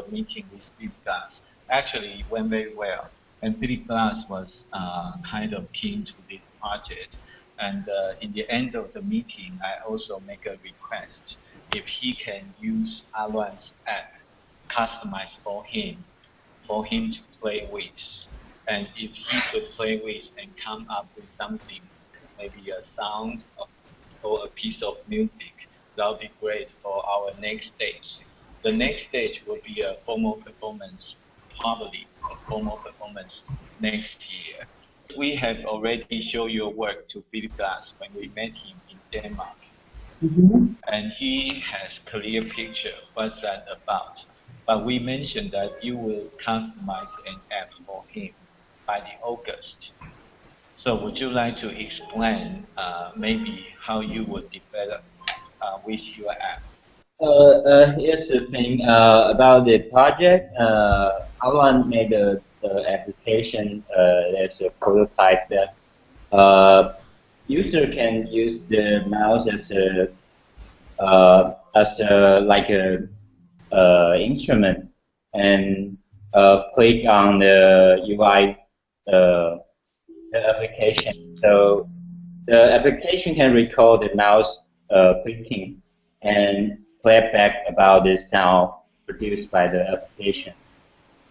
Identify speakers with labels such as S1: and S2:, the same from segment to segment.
S1: the meeting with Philip Glass. Actually, it went very well. And Philip Glass was kind of keen to this project. And in the end of the meeting, I also make a request if he can use Aluan's app customized for him to play with. And if he could play with and come up with something, maybe a sound or a piece of music, that would be great for our next stage. The next stage will be a formal performance, probably a formal performance next year. We have already shown your work to Philip Glass when we met him in Denmark. And he has clear picture what's that about. But we mentioned that you will customize an app for him by the August. So would you like to explain maybe how you would develop with your app?
S2: Here's the thing about the project. Aluan made the application. There's a prototype that user can use the mouse as a instrument and click on the UI the application. So the application can record the mouse clicking and play back about the sound produced by the application.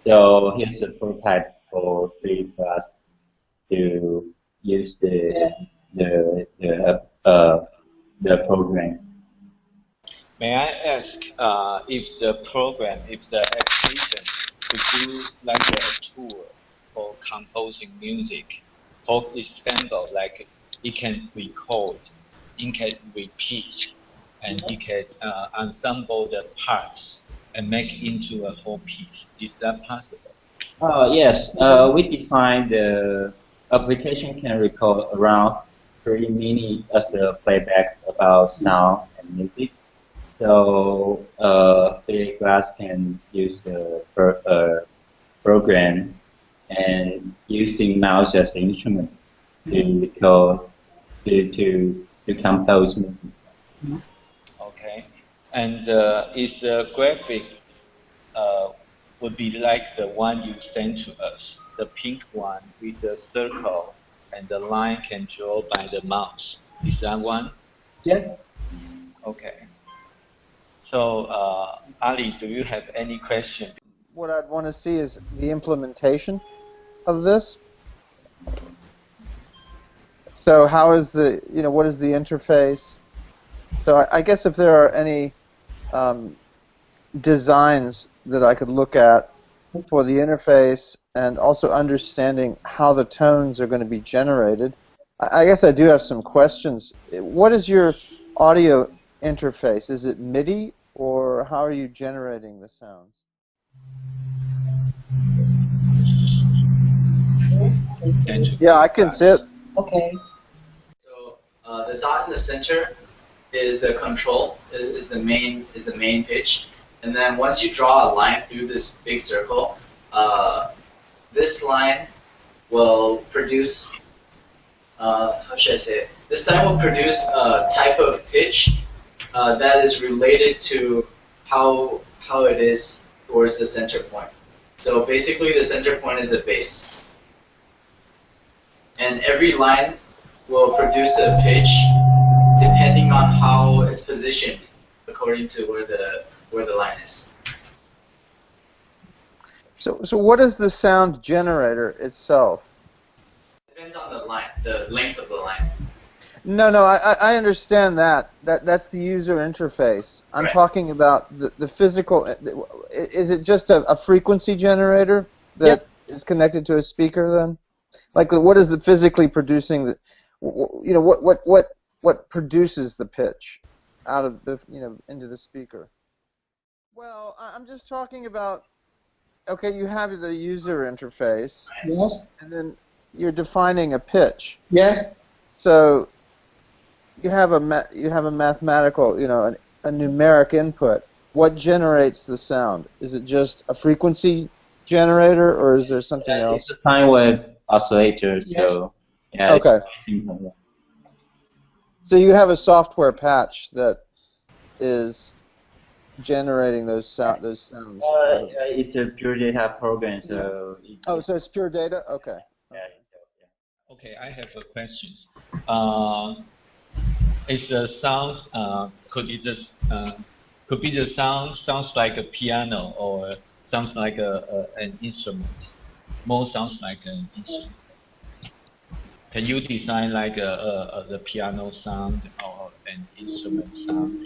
S2: So here's a prototype for 3 Plus to use the program.
S1: May I ask if the application could do like a tool for composing music? For example, like it can record, it can repeat, and it can ensemble the parts and make into a whole piece. Is that possible?
S2: Yes. We designed the application can record around 30 minutes as a playback about sound and music. So Philip Glass can use the program and using mouse as an instrument to record to compose music.
S1: Okay. And is the graphic would be like the one you sent to us, the pink one with a circle and the line can draw by the mouse. Is that one?
S2: Yes.
S1: Okay. So, Ali, do you have any question?
S3: What I'd want to see is the implementation of this. So how is the, what is the interface? So I guess if there are any designs that I could look at for the interface and also understanding how the tones are going to be generated, I guess I do have some questions. What is your audio interface? Is it MIDI, or how are you generating the sounds? Yeah, I can see it.
S4: Okay. So the dot in the center is the control, is the main pitch, and then once you draw a line through this big circle, this line will produce. How should I say it? This line will produce a type of pitch that is related to how it is towards the center point. So basically, the center point is a bass. And every line will produce a pitch depending on how it's positioned according to where the line is.
S3: So what is the sound generator itself?
S4: Depends on the line, the length of the line.
S3: No, I understand that. That's the user interface. I'm
S4: Right.
S3: talking about the physical. Is it just a frequency generator that is connected to a speaker then? Like, what is the physically producing the, what produces the pitch out of the, into the speaker? Well, I'm just talking about, okay, you have the user interface.
S2: Yes.
S3: And then you're defining a pitch.
S2: Yes.
S3: So you have a mathematical, a numeric input. What generates the sound? Is it just a frequency generator, or is there something else?
S2: It's a sine wave oscillator, so yeah.
S3: Okay.
S2: It's simple.
S3: So you have a software patch that is generating those sounds?
S2: It's a pure data program, so.
S3: So it's pure data. Okay.
S1: Okay, I have a question. Is the sound could be the sound sounds like a piano or sounds like an instrument? More sounds like an instrument. Can you design like the piano sound or an instrument sound?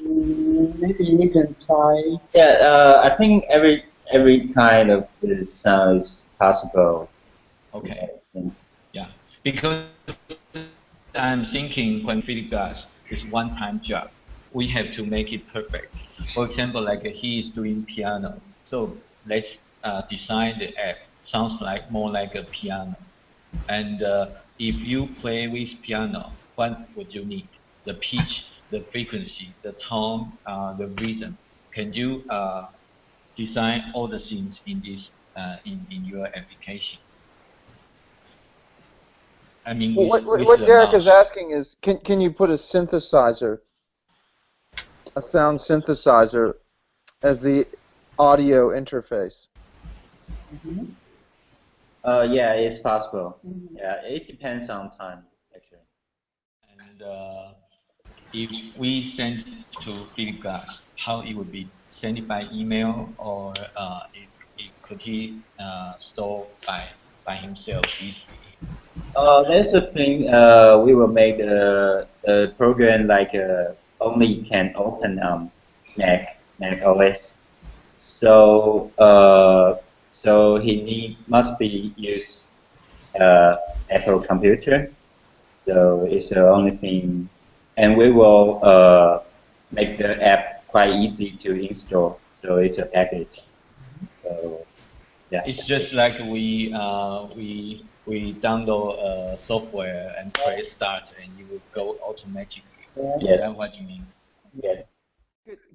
S5: Maybe you can try.
S2: Yeah, I think every kind of the sound is possible.
S1: Okay. Yeah, because I'm thinking when Philip does is one-time job, we have to make it perfect. For example, like he is doing piano, so let's design the app sounds like more like a piano. And if you play with piano, what would you need? The pitch, the frequency, the tone, the rhythm. Can you design all the things in this in your application? I mean,
S3: Well,
S1: with
S3: what
S1: the
S3: Derjk
S1: mouse.
S3: is asking is, can you put a synthesizer, a sound synthesizer, as the audio interface?
S2: Yeah, it's possible. Yeah, it depends on time, actually.
S1: And if we send to Philip Glass, how it would be? Send it by email, or could he store by himself easily?
S2: There's a thing, we will make a program like only can open Mac OS. So so he must be use Apple computer. So it's the only thing, and we will make the app quite easy to install. So it's a package. So yeah.
S1: It's just like we download software and press start, and you will go automatically.
S2: Yes.
S1: That's what you mean.
S2: Yes.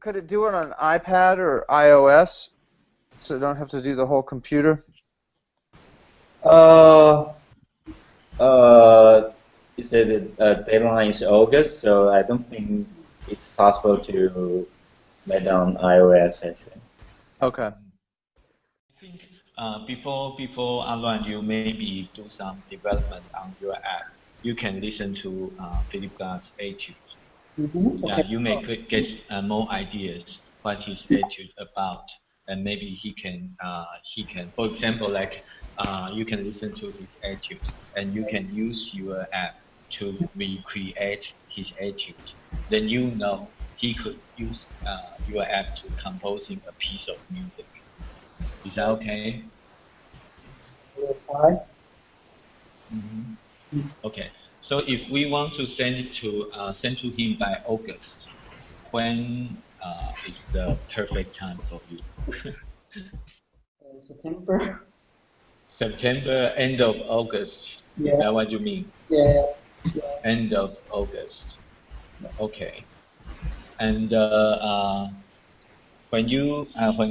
S3: Could it do it on iPad or iOS, so you don't have to do the whole computer?
S2: You said the deadline is August, so I don't think it's possible to make on iOS actually.
S3: Okay.
S1: I think before Aluan, you maybe do some development on your app. You can listen to Philip Glass Etude.
S5: Okay.
S1: You may get more ideas what his Etude about, and maybe he can for example, like you can listen to his Etude, and you can use your app to recreate his Etude. Then you know he could use your app to composing a piece of music. Is that okay?
S5: We'll try.
S1: Okay. So if we want to send to him by August, when is the perfect time for you?
S5: September.
S1: September, end of August.
S5: Yeah.
S1: Is that what you mean?
S5: Yeah.
S1: End of August. Okay. And when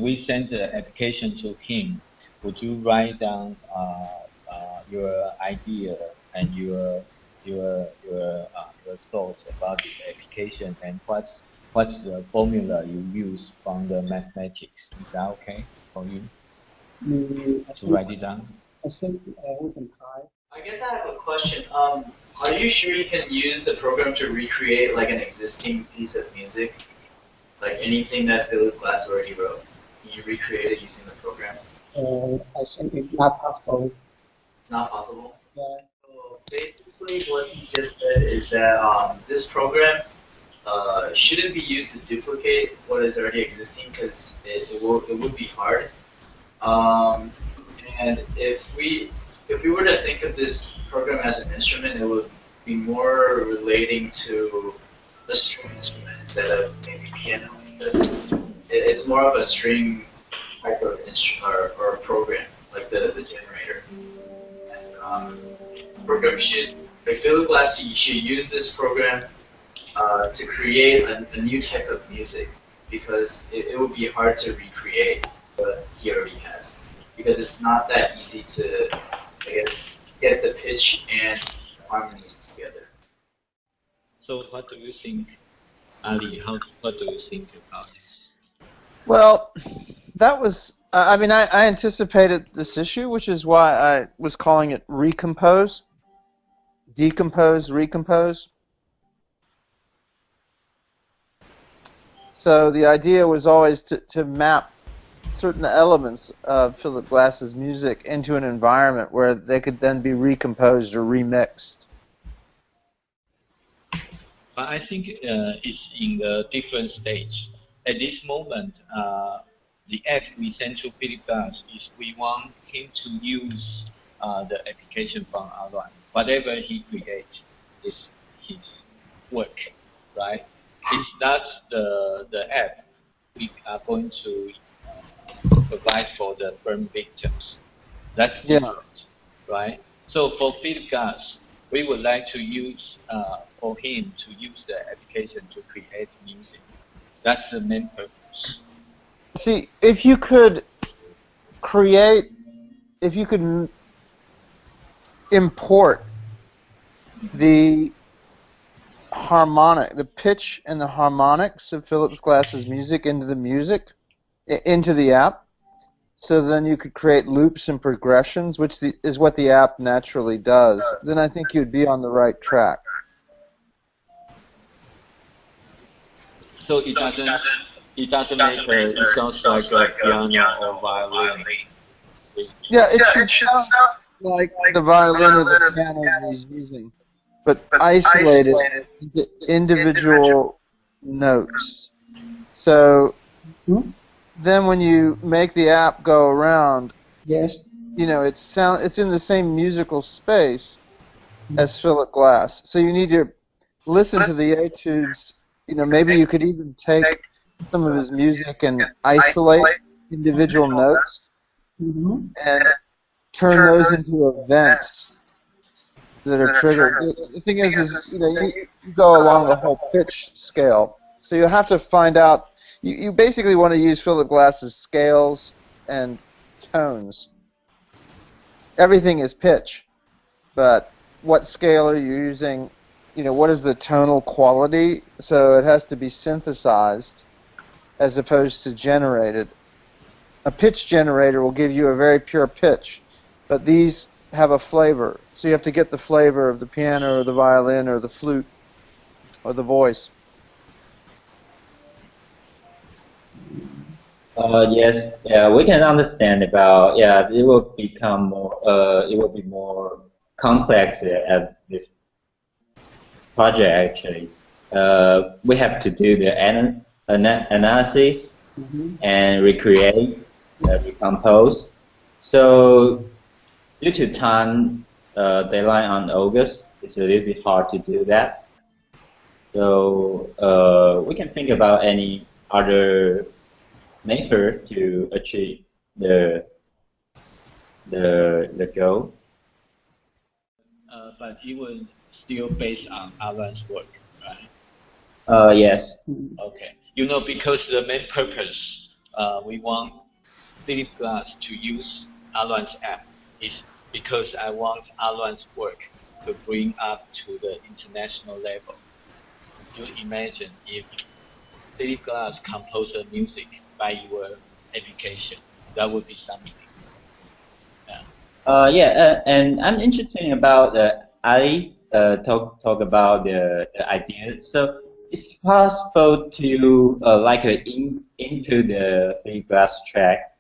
S1: we send the application to him, would you write down your idea and your thoughts about the application and what's the formula you use from the mathematics? Is that okay for you to write it down?
S5: I think we can try.
S4: I guess I have a question. Are you sure you can use the program to recreate like an existing piece of music? Like anything that Philip Glass already wrote? Can you recreate it using the program?
S5: I think it's not possible.
S4: Not possible?
S5: Yeah.
S4: So basically what he just said is that this program shouldn't be used to duplicate what is already existing because it would be hard. And if we were to think of this program as an instrument, it would be more relating to a string instrument instead of maybe piano, because it's more of a string type of instrument or program, like the generator. And program should, like Philip Glass should use this program to create a new type of music, because it would be hard to recreate what he already has, because it's not that easy to, I guess, get the pitch and harmonies together.
S1: So what do you think, Ali? What do you think about this?
S3: Well, that was, I mean, I anticipated this issue, which is why I was calling it recompose, decompose, recompose. So the idea was always to map certain elements of Philip Glass's music into an environment where they could then be recomposed or remixed.
S1: But I think it's in a different stage. At this moment, the app we send to Philip Glass is we want him to use the application from Aluan. Whatever he creates is his work, right? It's not the app we are going to provide for the burn victims. That's different, right? So for Philip Glass, we would like to use, for him to use the application to create music. That's the main purpose.
S3: See, if you could create, if you could import the harmonic, the pitch and the harmonics of Philip Glass's music into the app, so then you could create loops and progressions, which is what the app naturally does, then I think you'd be on the right track.
S1: So it doesn't make it sounds like a piano or violin.
S3: Yeah, it should sound like the violin or the piano he's using, but isolated into individual notes. So then when you make the app go around,
S5: Yes.
S3: you know, it's in the same musical space as Philip Glass. So you need to listen to the etudes. You know, maybe you could even take some of his music and isolate individual notes and turn those into events that are triggered. The thing is you know, you go along the whole pitch scale. So you have to find out. You basically want to use Philip Glass's scales and tones. Everything is pitch, but what scale are you using? You know, what is the tonal quality? So it has to be synthesized as opposed to generated. A pitch generator will give you a very pure pitch, but these have a flavor. So you have to get the flavor of the piano or the violin or the flute or the voice.
S2: Yes, yeah, we can understand about, yeah, it will become more, it will be more complex at this project actually. We have to do the analysis and recreate, recompose. So due to time deadline on August, it's a little bit hard to do that. So we can think about any other method to achieve the goal.
S1: But it will still based on Alan's work, right?
S2: Yes.
S1: Okay. You know, because the main purpose we want Philip Glass to use Alan's app is because I want Alan's work to bring up to the international level. You imagine if Philip Glass composed music by your application, that would be something.
S2: Yeah, and I'm interested about Ali talk about the idea. So it's possible to like into the Philip Glass track,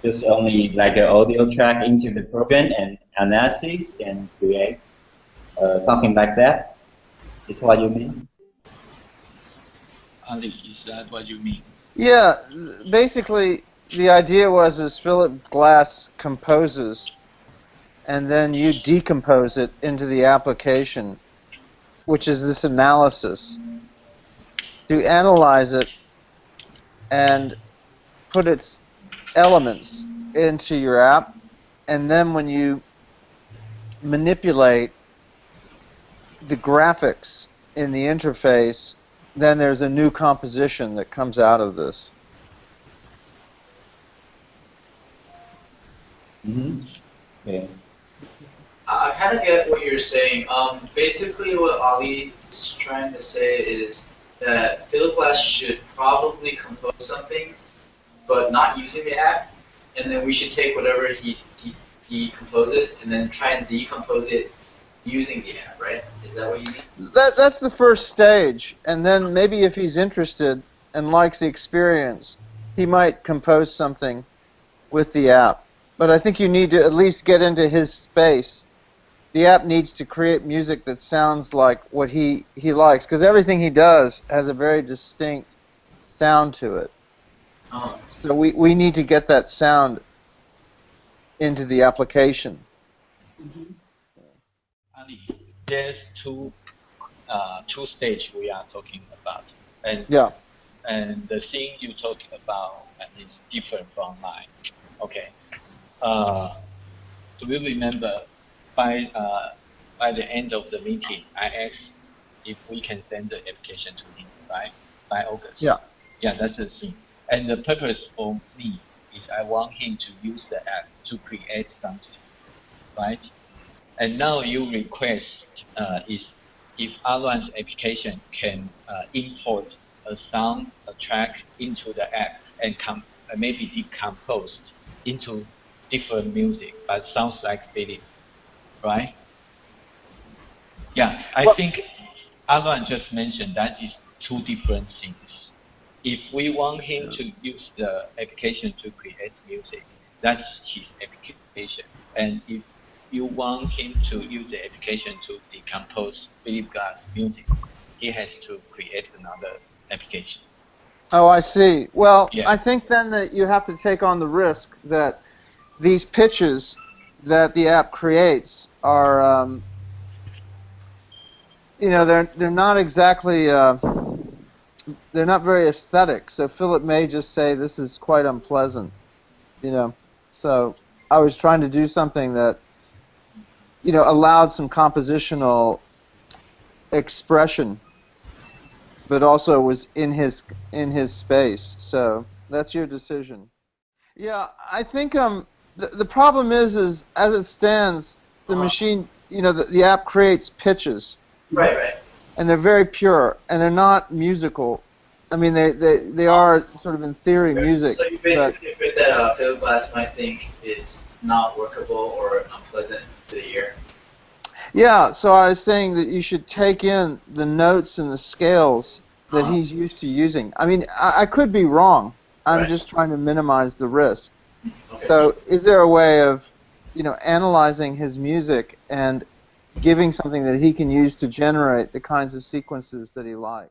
S2: just only like an audio track into the program and analysis and create something like that. Is what you mean?
S1: Ali, is that what you mean?
S3: Yeah, basically the idea was Philip Glass composes and then you decompose it into the application, which is this analysis, to analyze it and put its elements into your app, and then when you manipulate the graphics in the interface, then there's a new composition that comes out of this.
S2: Yeah.
S4: I kind of get what you're saying. Basically, what Ali is trying to say is that Philip Glass should probably compose something but not using the app, and then we should take whatever he composes and then try and decompose it using the app, right? Is that what you mean?
S3: That's the first stage, and then maybe if he's interested and likes the experience, he might compose something with the app. But I think you need to at least get into his space. The app needs to create music that sounds like what he likes, because everything he does has a very distinct sound to it.
S4: Oh.
S3: So we need to get that sound into the application.
S1: Ali, there's two stages we are talking about, and
S3: Yeah.
S1: and the thing you talk about is different from mine. Okay. Do you remember by the end of the meeting, I asked if we can send the application to him, right? By August.
S3: Yeah.
S1: Yeah, that's the thing. And the purpose for me is I want him to use the app to create something, right? And now you request is if Aluan's application can import a sound, a track into the app and maybe decomposed into different music, but sounds like Philip, right? Yeah, I think Aluan just mentioned that is two different things. If we want him to use the application to create music, that's his application. And if you want him to use the application to decompose Philip Glass music, he has to create another application.
S3: Oh, I see. Well,
S1: Yeah.
S3: I think then that you have to take on the risk that these pitches that the app creates are, they're not exactly, they're not very aesthetic. So Philip may just say this is quite unpleasant, So I was trying to do something that, allowed some compositional expression, but also was in his space. So that's your decision. Yeah, I think the problem is as it stands, the machine, the app creates pitches.
S4: Right.
S3: And they're very pure, and they're not musical. I mean, they are sort of in theory music.
S4: So you basically admit that Philip Glass might think it's not workable or unpleasant to the ear.
S3: Yeah, so I was saying that you should take in the notes and the scales that he's used to using. I mean, I could be wrong. I'm just trying to minimize the risk.
S4: Okay.
S3: So is there a way of, analyzing his music and giving something that he can use to generate the kinds of sequences that he likes?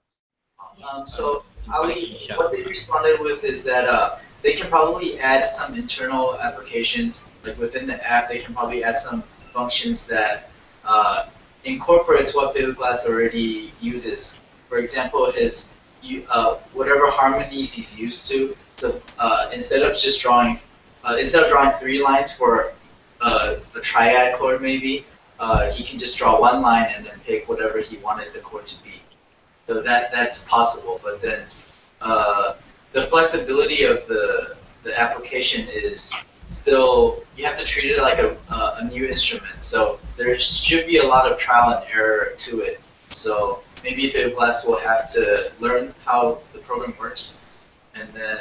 S4: So Ali, what they responded with is that they can probably add some internal applications, like within the app, they can probably add some functions that incorporates what Philip Glass already uses. For example, his whatever harmonies he's used to. So instead of drawing 3 lines for a triad chord, maybe he can just draw 1 line and then pick whatever he wanted the chord to be. So that's possible, but then the flexibility of the application is still, you have to treat it like a new instrument. So there should be a lot of trial and error to it. So maybe Philip Glass will have to learn how the program works and then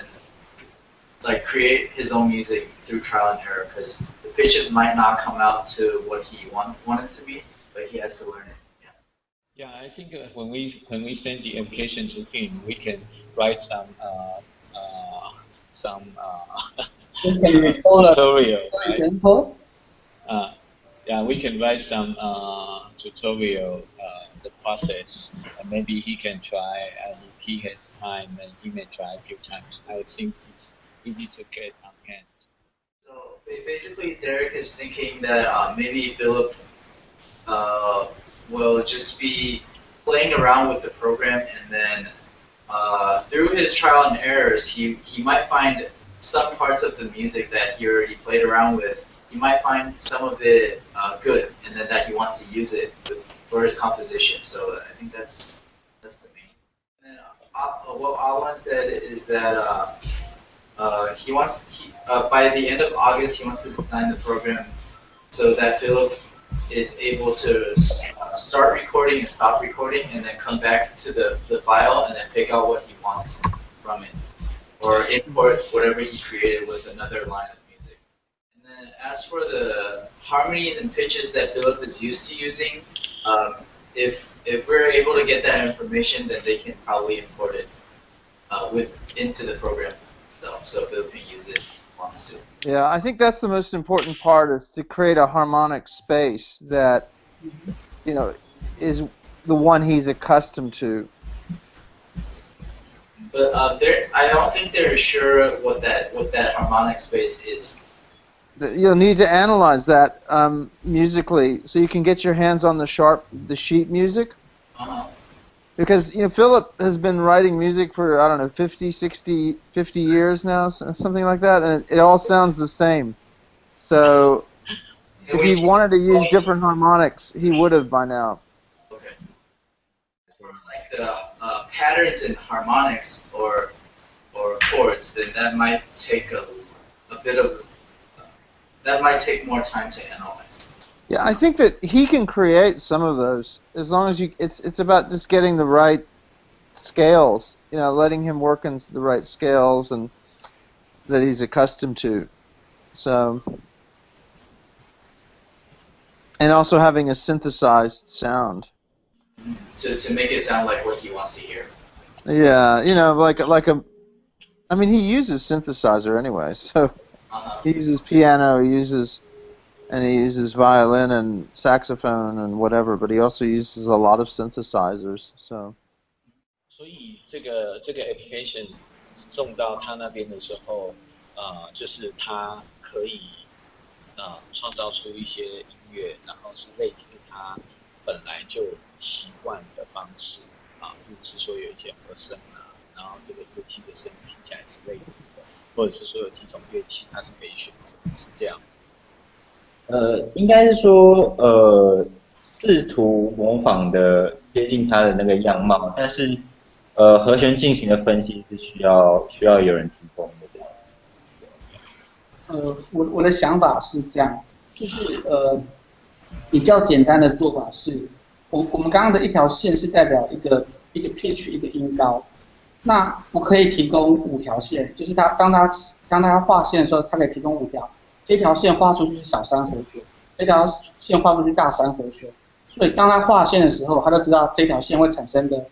S4: create his own music through trial and error, because the pitches might not come out to what he wanted to be, but he has to learn it.
S1: Yeah, I think when we send the application to him, we can write some
S5: You can recall a
S1: tutorial.
S5: for example.
S1: Yeah, we can write some tutorial, the process, and maybe he can try, and if he has time, and he may try a few times. I think it's easy to get on hand.
S4: So basically, Derjk is thinking that maybe Philip will just be playing around with the program, and then through his trial and errors, he might find some parts of the music that he already played around with. He might find some of it good, and then that he wants to use it for his composition. So I think that's the main. And then, what Aluan said is that by the end of August he wants to design the program so that Philip is able to start recording and stop recording, and then come back to the file and then pick out what he wants from it. or import whatever he created with another line of music. And then as for the harmonies and pitches that Philip is used to using, if we're able to get that information, then they can probably import it into the program itself, so Philip can use it if he wants to.
S3: Yeah, I think that's the most important part, is to create a harmonic space that, you know, is the one he's accustomed to.
S4: But I don't think they're sure what that harmonic space is.
S3: You'll need to analyze that musically, so you can get your hands on the sheet music. Because, you know, Philip has been writing music for, I don't know, 50, 60, 50 years now, something like that, and it all sounds the same. So if he wanted to use different harmonics, he would have by now.
S4: Okay. For like the patterns and harmonics or chords, then that might take a bit of that might take more time to analyze.
S3: Yeah, I think that he can create some of those, as long as it's about just getting the right scales, you know, letting him work in the right scales and that he's accustomed to. So, and also having a synthesized sound.
S4: To make it sound like what he wants to hear.
S3: Yeah, you know, I mean, he uses synthesizer anyway, so he uses piano, he uses violin and saxophone and whatever, but he also uses a lot of synthesizers. So.
S1: 所以这个 application 送到他那边的时候，就是他可以创造出一些音乐，然后是类似他本来就习惯的方式比如是说有一些和声然后这个乐器的声音听起来是类似的，或者是说有几种乐器它是可以选择，是这样。
S2: 应该是说试图模仿的接近他的那个样貌，但是和弦进行的分析是需要有人提供的。
S5: 我的想法是这样，就是比较简单的做法是，我们刚刚的一条线是代表一个 pitch 一个音高，那我可以提供5条线，就是当他画线的时候，它可以提供5条。这条线画出去是小3和弦，这条线画出去大3和弦，所以当他画线的时候，他就知道这条线会产生的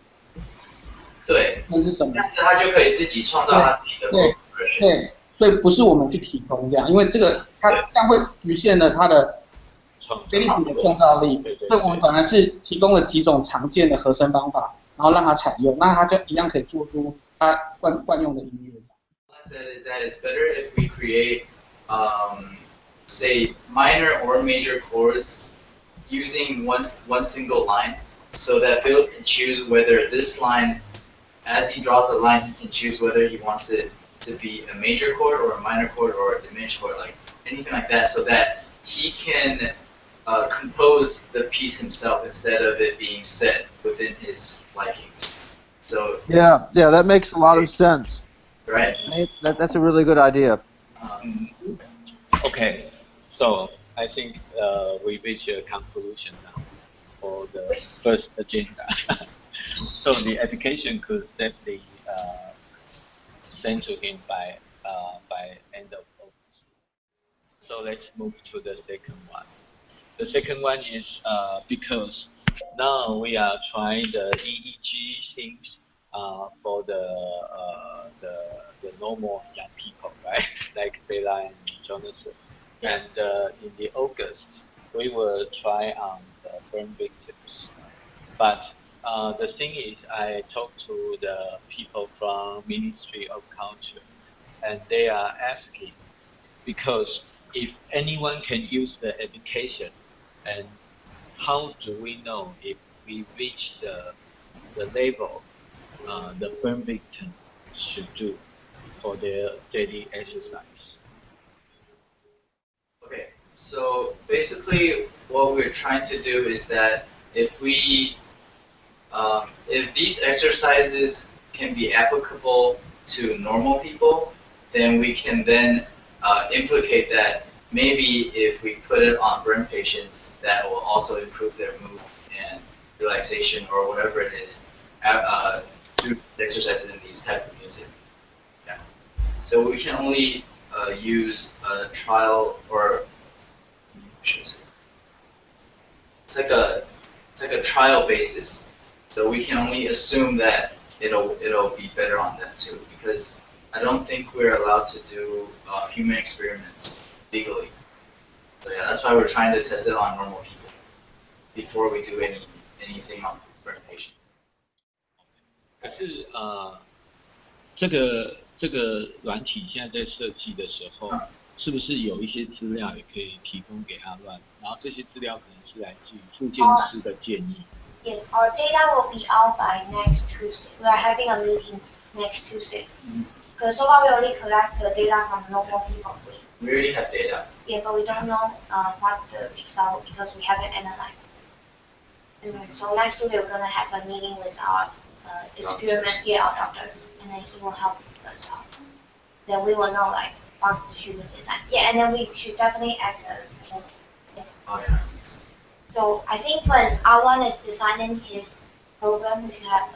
S4: 对，
S5: 那是什么，
S4: 这样子他就可以自己创造他自己的 version。
S5: 对，所以不是我们去提供这样，因为这个他这样会局限了他的飞利浦的创造力，所以我们本来是提供了几种常见的和声方法，然后让他采用，那他就一样可以做出他惯用的音乐。
S4: Is that it's better if we create say minor or major chords using one single line, so that Philip can choose whether this line, as he draws the line, he can choose whether he wants it to be a major chord or a minor chord or a diminished chord, like anything like that, so that he can compose the piece himself instead of it being set within his likings. So
S3: yeah, that makes a lot of sense.
S4: Right.
S3: That's a really good idea.
S1: Okay, so I think we reach a conclusion now for the first agenda. So the application could safely send to him by end of August. So let's move to the second one. The second one is because now we are trying the EEG things for the normal young people, right? Like Bella and Jonathan. And in the August, we will try on the burn victims. But the thing is, I talked to the people from Ministry of Culture, and they are asking, because if anyone can use the application, and how do we know if we reach the level the burn victim should do for their daily exercise?
S4: Okay, so basically what we're trying to do is that if these exercises can be applicable to normal people, then we can then implicate that maybe if we put it on burn patients, that will also improve their mood and relaxation or whatever it is through exercises in these type of music. Yeah. So we can only use a trial or it's like a trial basis. So we can only assume that it'll be better on them too, because I don't think we're allowed to do human experiments legally. So yeah, that's why we're trying to test it on normal people before we do anything on burn patients.
S1: 可是这个软体现在在设计的时候，是不是有一些资料也可以提供给阿乱？然后这些资料可能是来自于复健师的建议。
S6: Yes, our data will be out by next Tuesday. We are having a meeting next Tuesday. Because so far we only collect the data from normal people.
S4: We already have data.
S6: Yeah, but we don't know what the result because we haven't analyzed. So next Tuesday we're gonna have a meeting with our experiment, our doctor, and then he will help us out. Then we will know like what should we design. Yeah, and then we should definitely act. Yes.
S4: Oh yeah.
S6: So I think when Aluan is designing his program, we should have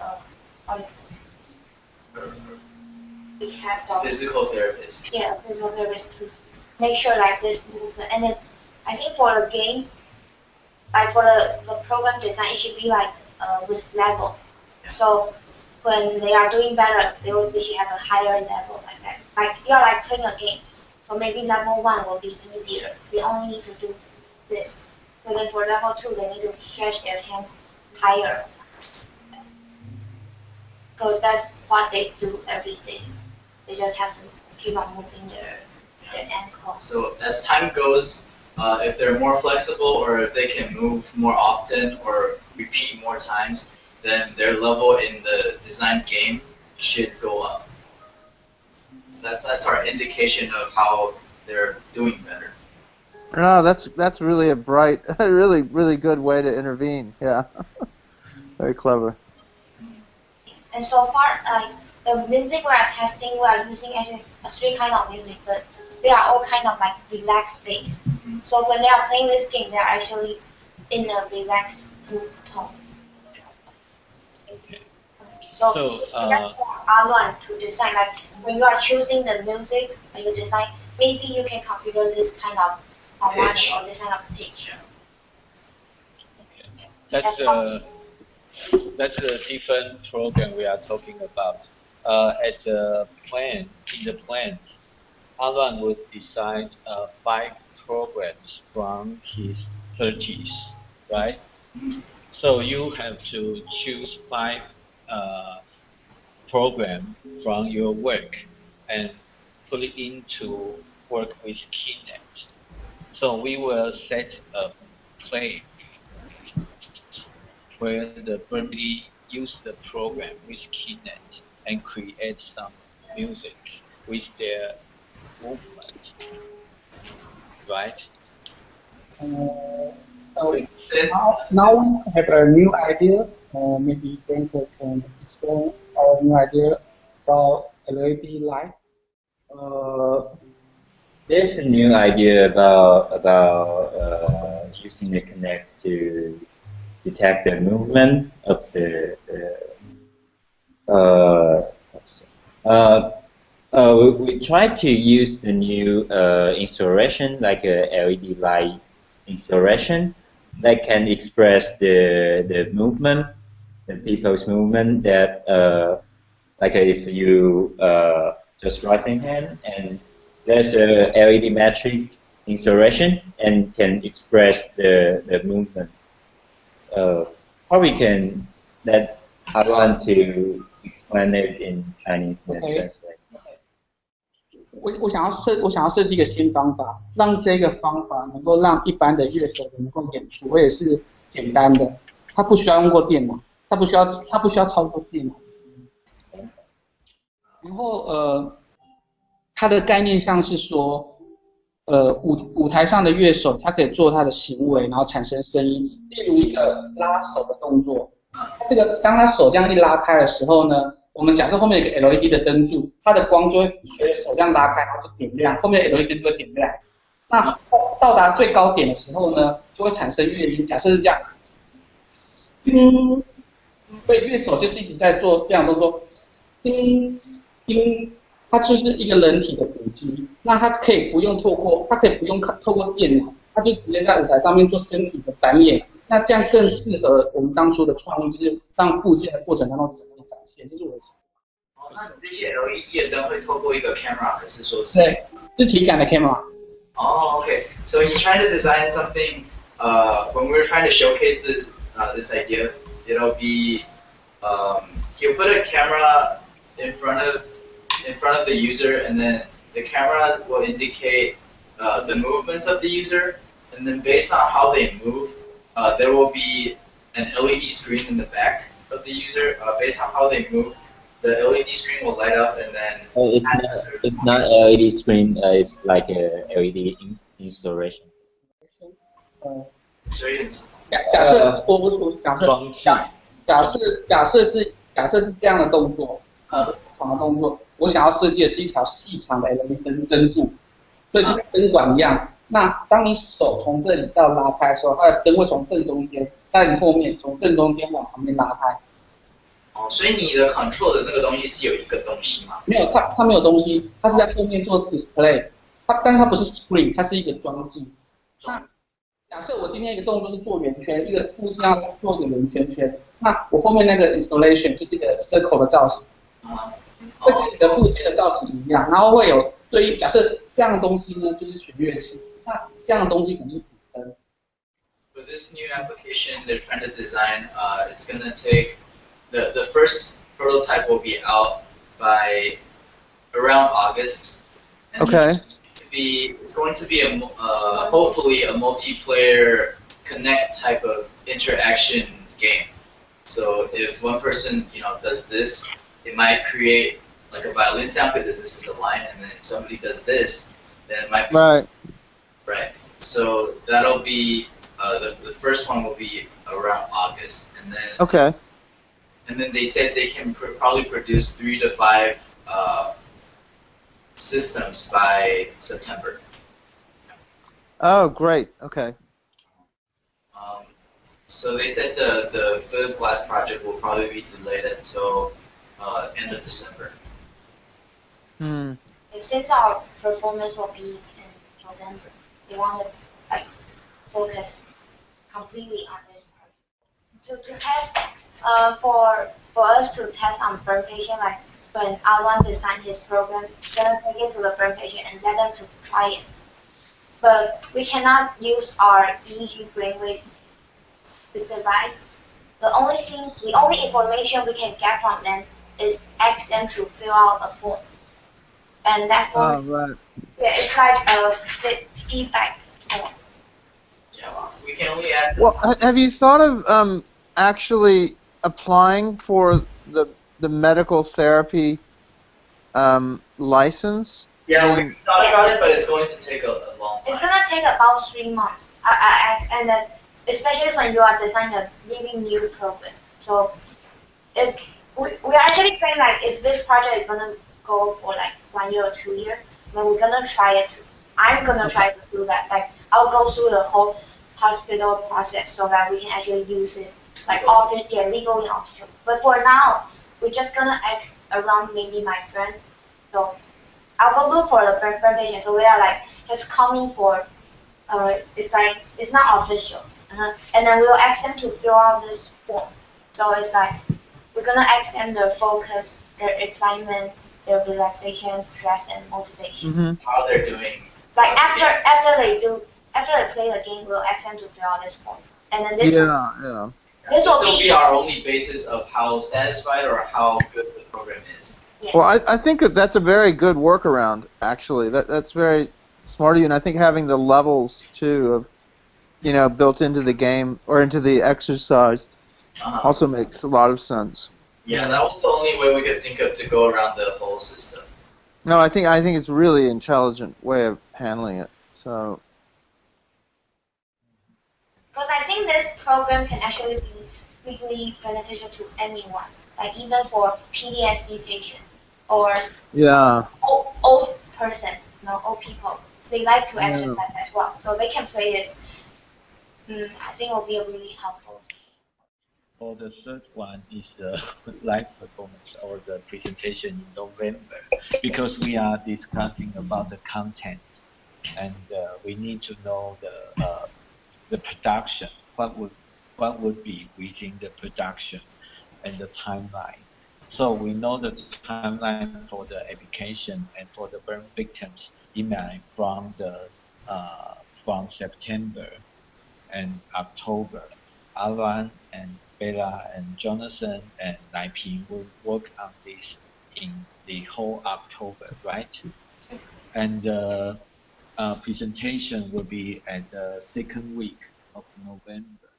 S6: we have the
S4: Physical therapist.
S6: Yeah, a physical therapist to make sure like this movement. And then I think for the game, like for the program design, it should be like with level.
S4: Yeah.
S6: So when they are doing better, they should have a higher level like that. Like you are like playing a game. So maybe level 1 will be easier. They only need to do this. But then for level 2, they need to stretch their hand higher. Because that's what they do every day. They just have to keep on moving their ankle.
S4: So as time goes, if they're more flexible or if they can move more often or repeat more times, then their level in the design game should go up. That's our indication of how they're doing better.
S3: No, that's really a bright, really good way to intervene. Yeah, very clever.
S6: And so far, the music we are testing, we are using actually 3 kinds of music, but they are all kind of like relaxed bass. So when they are playing this game, they are actually in a relaxed mood tone.
S1: Okay.
S6: So
S1: So,
S6: that's for Aluan to design. Like when you are choosing the music when you design, maybe you can consider this kind of harmony or this kind of pitch.
S1: Okay. That's a different program we are talking about. At the plan, in the plan, Aluan would decide 5 programs from his 30s, right? So you have to choose 5 programs from your work and put it into work with Kinect. So we will set a play where the Berkeley use the program with Kinect and create some music with their movement, right?
S5: Now we have a new idea. Maybe Derjk can explain our new idea about LED light.
S2: There's a new idea about using the Kinect to detect the movement of the we try to use the new installation, like a LED light installation that can express the movement, the people's movement. That like if you just raising hand, and there's a LED matrix installation and can express the movement. How we can let Aluan to explain it in Chinese and translate.
S5: 我想要设计一个新方法，让这个方法能够让一般的乐手能够演出，而且是简单的，他不需要用过电脑，他不需要操作电脑。然后它的概念像是说，舞台上的乐手他可以做他的行为，然后产生声音，例如一个拉手的动作。这个当他手这样一拉开的时候呢，我们假设后面有一个 LED 的灯柱，它的光就会随着手这样拉开，然后就点亮，后面的 LED 灯就会点亮。那到达最高点的时候呢，就会产生乐音。假设是这样，所以乐手就是一直在做这样动作，它就是一个人体的补机，那它可以不用透过电脑，它就直接在舞台上面做身体的展演。那这样更适合我们当初的创意，就是让附件的过程当中直接展现，这是我的想法。
S4: 那你这些 LED 的灯会透过一个 camera， 还是说是？
S5: 对，是体感的 camera。Oh,
S4: okay. So he's trying to design something. When we're trying to showcase this idea, it'll be he'll put a camera in front of the user, and then the camera will indicate the movements of the user, and then based on how they move, there will be an LED screen in the back of the user. Based on how they move, the LED screen will light up, and then
S2: it's not LED screen. It's like a LED installation.
S4: 所以
S5: 假设我假设是这样的动作，长的动作，我想要设计的是一条细长的 LED 灯柱，所以就像灯管一样。那当你手从这里到拉开的时候，它的灯会从正中间，在你后面从正中间往旁边拉开。
S4: 哦，所以你的 control 的那个东西是有一个东西吗？
S5: 没有，它没有东西，它是在后面做 display， 但是它不是 screen， 它是一个装置。那假设我今天一个动作是做圆圈，一个附件要做一个圆圈圈，那我后面那个 installation 就是一个 circle 的造型，会跟你的附件的造型一样，然后会有对应。假设这样的东西呢，就是弦乐器，那这样的东西可能是笔灯。
S4: For this new application they're trying to design, it's going to take the first prototype will be out by around August. And
S3: Okay.
S4: It's going to be hopefully a multiplayer connect type of interaction game. So if one person does this, it might create like a violin sound because this is a line, and then if somebody does this, then it might be right. So that'll be the first one will be around August, and then
S3: Okay.
S4: And then they said they can probably produce 3 to 5 systems by September.
S3: Oh, great. Okay.
S4: So they said the Philip Glass project will probably be delayed until end of December.
S6: Since our performance will be in November, they want to focus completely on this part. To test, for us to test on burn patient, like when Aluan designed his program, then take it to the burn patient and let them to try it. But we cannot use our EEG brainwave device. The only information we can get from them is ask them to fill out a form. And that form, yeah, it's like a feedback form.
S4: Yeah, we can only ask them.
S3: Well, have you thought of actually applying for the medical therapy license?
S4: Yeah, we thought about it, but it's going to take a long time.
S6: It's going to take about 3 months. And then, especially when you are designing a really new program. So if we're actually saying like if this project is going to go for like 1 year or 2 years, then we're going to try it too. I'm going to try to do that. Like I'll go through the whole hospital process so that we can actually use it like legally official. But for now, we're just going to ask around maybe my friends. So I'll go look for the burn patient. So they are like just coming for, it's like, it's not official. And then we'll ask them to fill out this form. So it's like, we're going to ask them their focus, their excitement, their relaxation, stress, and motivation.
S4: How they're doing.
S6: Like after they play the game, we'll ask them to fill out this form. And then this
S4: This will be our only basis of how satisfied or how good the program is.
S6: Yeah.
S3: Well, I think that's a very good workaround, actually. That's very smart of you, and I think having the levels, too, of, built into the game or into the exercise also makes a lot of sense.
S4: Yeah, that was the only way we could think of to go around the whole system.
S3: No, I think it's a really intelligent way of handling it. So.
S6: Because I think this program can actually be really beneficial to anyone, like even for PTSD patient or old person, old people. They like to exercise as well, so they can play it. I think it will be really helpful.
S1: for the third one is the live performance or the presentation in November, because we are discussing about the content, and we need to know the production, what would be within the production and the timeline. So we know the timeline for the application and for the burn victims email from September and October. Aluan and Bella and Jonathan and Naiping will work on this in the whole October, right? And presentation will be at the second week of November.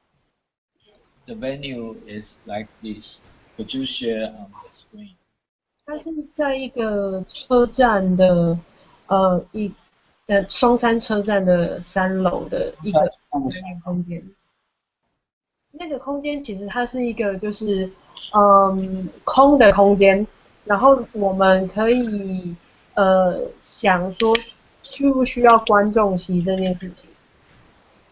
S1: The venue is like this. Could you share on the screen?
S7: 它是在一个车站的松山车站的3楼的一个空间。那个空间其实它是一个就是空的空间，然后我们可以想说需不需要观众席这件事情。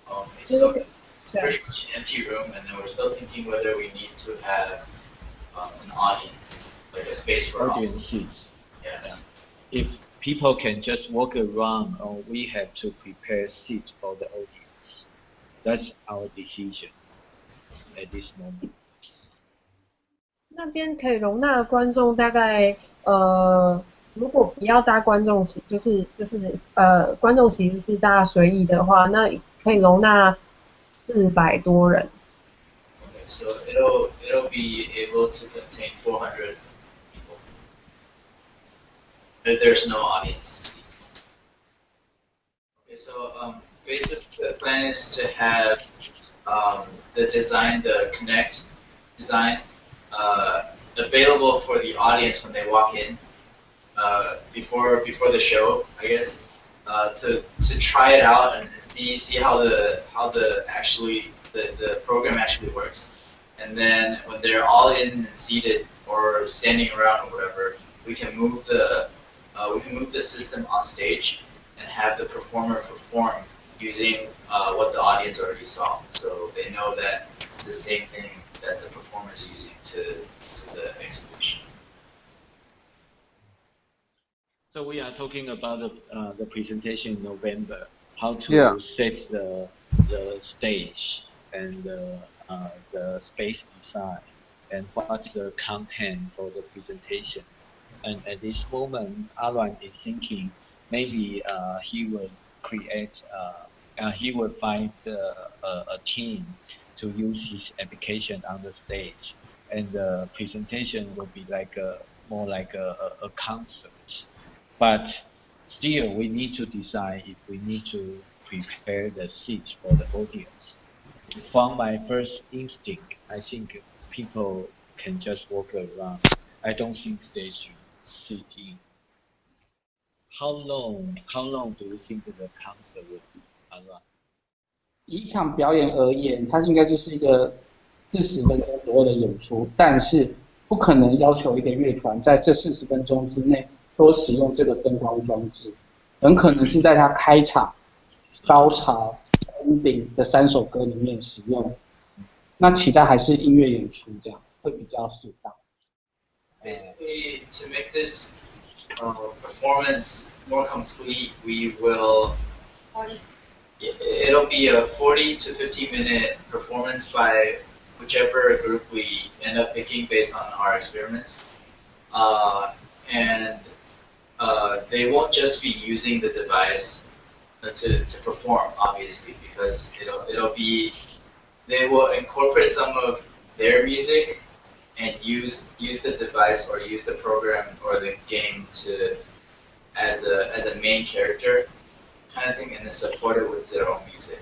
S4: Okay, so it's pretty much an empty room, and then we're still thinking whether we need to have an audience, like a space for
S1: audience seats.
S4: Yes.
S1: If people can just walk around, or we have to prepare seats for the audience. That's our decision at this moment.
S7: 那边可以容纳的观众大概如果不要搭观众席，就是观众席是大家随意的话，那可以容纳400多人。
S4: Okay, so it'll be able to contain 400 people if there's no audience seats. Okay, so basically the plan is to have the design, the Connect design, available for the audience when they walk in before the show, I guess, to try it out and see how the program actually works. And then when they're all in and seated or standing around or whatever, we can move the system on stage and have the performer perform using what the audience already saw, so they know that it's the same thing that the performer is using to the exhibition.
S1: So we are talking about the presentation in November, how to set the stage and the space design, and what's the content for the presentation. And at this moment, Aluan is thinking maybe he will create, he will find a team to use his application on the stage, and the presentation will be like more like a concert. But still, we need to decide if we need to prepare the seats for the audience. From my first instinct, I think people can just walk around. I don't think they should sit in. How long do you think the concert will be?
S5: 以一场表演而言，它应该就是一个40分钟左右的演出，但是不可能要求一个乐团在这40分钟之内都使用这个灯光装置，很可能是在它开场、高潮、ending 的3首歌里面使用。那其他还是音乐演出，这样会比较适当。
S4: Basically, to make this performance more complete, we will. It'll be a 40 to 50-minute performance by whichever group we end up picking based on our experiments, and they won't just be using the device to perform, obviously, because they will incorporate some of their music and use the device or use the program or the game as a main character kind of thing, and then support it with their own music.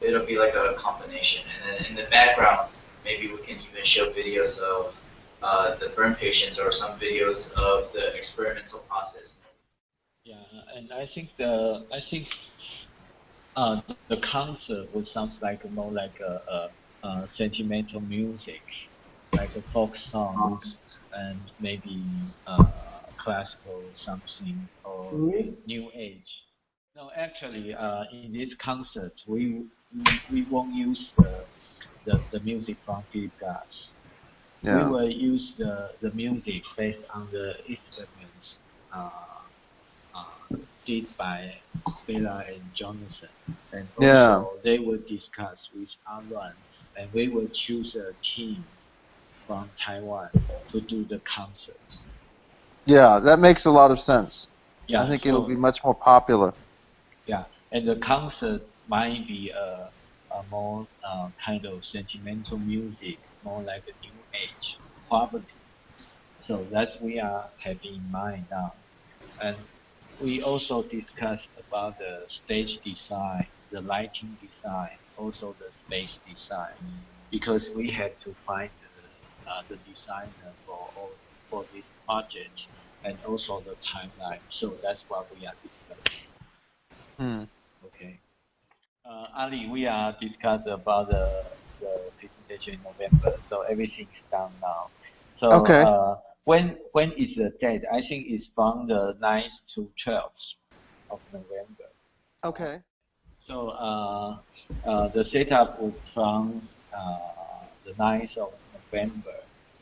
S4: It'll be like a combination, and then in the background, maybe we can even show videos of the burn patients or some videos of the experimental process.
S1: Yeah, and I think the concert would sound like more like a sentimental music, like a folk songs and maybe classical something or new age. No, actually, in this concert, we won't use the music from Philip Glass.
S3: Yeah.
S1: We will use the music based on the experiments did by Bella and Jonathan, and also they will discuss with Aluan, and we will choose a team from Taiwan to do the concerts.
S3: Yeah, that makes a lot of sense.
S1: Yeah,
S3: I think
S1: so,
S3: it'll be much more popular.
S1: Yeah, and the concert might be a more kind of sentimental music, more like a new age, probably. So that's we are having in mind now. And we also discussed about the stage design, the lighting design, also the space design, because we had to find the designer for this project and also the timeline. So that's what we are discussing. Okay. Ali, we are discussing about the presentation in November, so everything's done now. So when is the date? I think it's from the 9th to 12th of November.
S3: Okay.
S1: So the setup will from the 9th of November,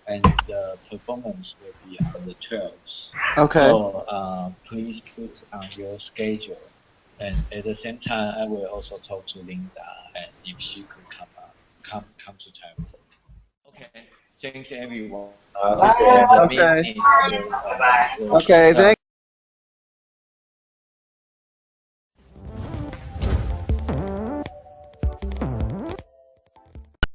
S1: and the performance will be on the 12th.
S3: Okay.
S1: So please put on your schedule. And at the same time, I will also talk to Linda, and if she could come to Taiwan. Okay. Thanks everyone.
S3: Okay. Okay. Thank